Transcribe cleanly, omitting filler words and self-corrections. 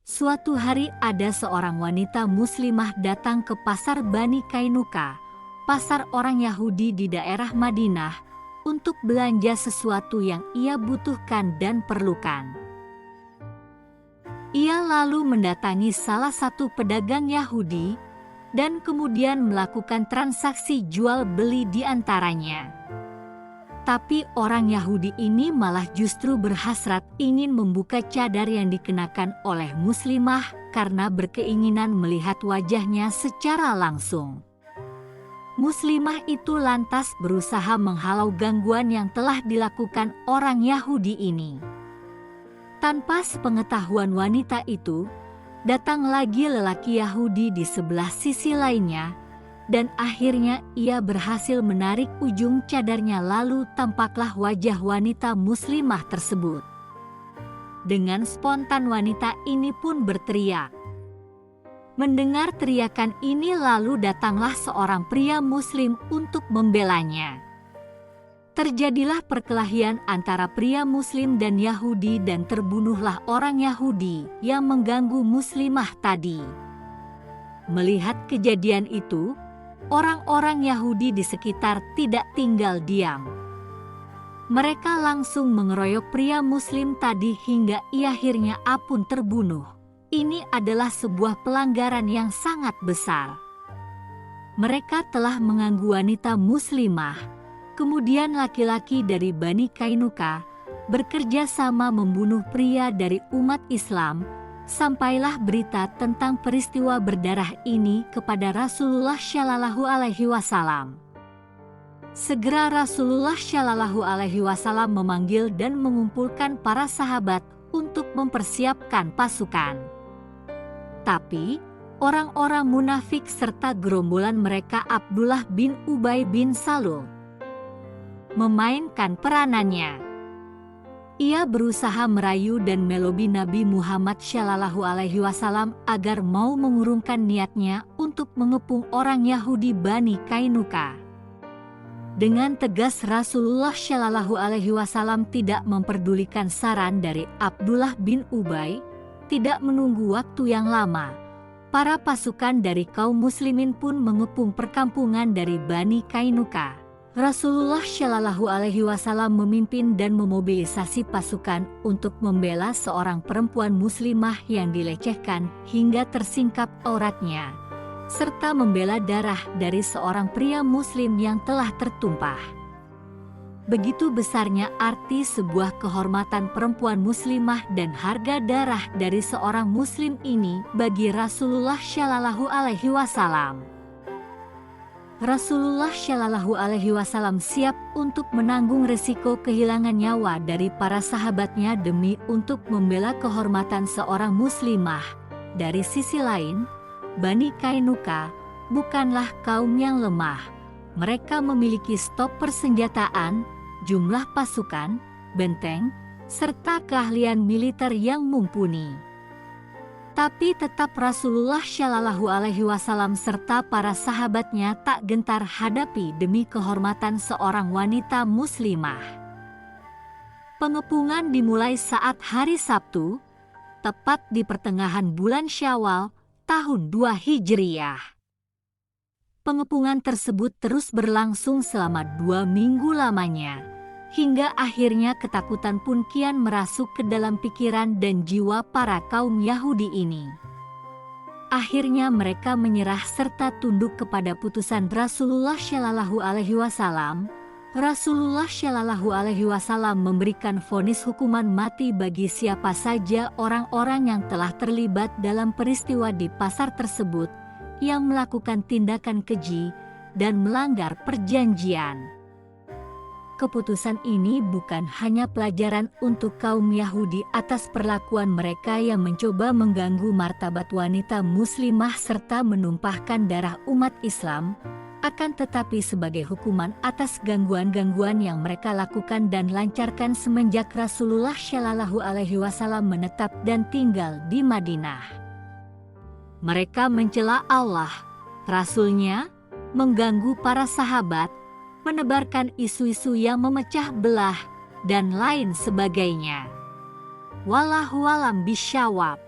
Suatu hari ada seorang wanita muslimah datang ke pasar Bani Kainuka, pasar orang Yahudi di daerah Madinah, untuk belanja sesuatu yang ia butuhkan dan perlukan. Ia lalu mendatangi salah satu pedagang Yahudi dan kemudian melakukan transaksi jual beli di antaranya. Tapi orang Yahudi ini malah justru berhasrat ingin membuka cadar yang dikenakan oleh muslimah karena berkeinginan melihat wajahnya secara langsung. Muslimah itu lantas berusaha menghalau gangguan yang telah dilakukan orang Yahudi ini. Tanpa sepengetahuan wanita itu, datang lagi lelaki Yahudi di sebelah sisi lainnya, dan akhirnya ia berhasil menarik ujung cadarnya, lalu tampaklah wajah wanita muslimah tersebut. Dengan spontan wanita ini pun berteriak. Mendengar teriakan ini lalu datanglah seorang pria muslim untuk membelanya. Terjadilah perkelahian antara pria muslim dan Yahudi dan terbunuhlah orang Yahudi yang mengganggu muslimah tadi. Melihat kejadian itu, orang-orang Yahudi di sekitar tidak tinggal diam. Mereka langsung mengeroyok pria muslim tadi hingga ia akhirnya pun terbunuh. Ini adalah sebuah pelanggaran yang sangat besar. Mereka telah mengganggu wanita muslimah. Kemudian laki-laki dari Bani Kainuka bekerja sama membunuh pria dari umat Islam. Sampailah berita tentang peristiwa berdarah ini kepada Rasulullah Shallallahu Alaihi Wasallam. Segera Rasulullah Shallallahu Alaihi Wasallam memanggil dan mengumpulkan para sahabat untuk mempersiapkan pasukan. Tapi orang-orang munafik serta gerombolan mereka Abdullah bin Ubay bin Salul memainkan peranannya. Ia berusaha merayu dan melobi Nabi Muhammad Shallallahu Alaihi Wasallam agar mau mengurungkan niatnya untuk mengepung orang Yahudi Bani Kainuka. Dengan tegas Rasulullah Shallallahu Alaihi Wasallam tidak memperdulikan saran dari Abdullah bin Ubay. Tidak menunggu waktu yang lama, para pasukan dari kaum muslimin pun mengepung perkampungan dari Bani Kainuka. Rasulullah Shallallahu Alaihi Wasallam memimpin dan memobilisasi pasukan untuk membela seorang perempuan muslimah yang dilecehkan hingga tersingkap auratnya, serta membela darah dari seorang pria muslim yang telah tertumpah. Begitu besarnya arti sebuah kehormatan perempuan muslimah dan harga darah dari seorang muslim ini bagi Rasulullah Shallallahu Alaihi Wasallam. Rasulullah Shallallahu Alaihi Wasallam siap untuk menanggung risiko kehilangan nyawa dari para sahabatnya demi untuk membela kehormatan seorang muslimah. Dari sisi lain, Bani Kainuka bukanlah kaum yang lemah. Mereka memiliki stok persenjataan, jumlah pasukan, benteng, serta keahlian militer yang mumpuni. Tapi tetap Rasulullah Shallallahu Alaihi Wasallam serta para sahabatnya tak gentar hadapi demi kehormatan seorang wanita muslimah. Pengepungan dimulai saat hari Sabtu, tepat di pertengahan bulan Syawal, tahun 2 Hijriyah. Pengepungan tersebut terus berlangsung selama 2 minggu lamanya. Hingga akhirnya ketakutan pun kian merasuk ke dalam pikiran dan jiwa para kaum Yahudi ini. Akhirnya mereka menyerah serta tunduk kepada putusan Rasulullah Shallallahu Alaihi Wasallam. Rasulullah Shallallahu Alaihi Wasallam memberikan vonis hukuman mati bagi siapa saja orang-orang yang telah terlibat dalam peristiwa di pasar tersebut, yang melakukan tindakan keji dan melanggar perjanjian. Keputusan ini bukan hanya pelajaran untuk kaum Yahudi atas perlakuan mereka yang mencoba mengganggu martabat wanita muslimah serta menumpahkan darah umat Islam, akan tetapi sebagai hukuman atas gangguan-gangguan yang mereka lakukan dan lancarkan semenjak Rasulullah Shallallahu Alaihi Wasallam menetap dan tinggal di Madinah. Mereka mencela Allah, Rasul-Nya, mengganggu para sahabat, menebarkan isu-isu yang memecah belah, dan lain sebagainya. Wallahu a'lam bishawab.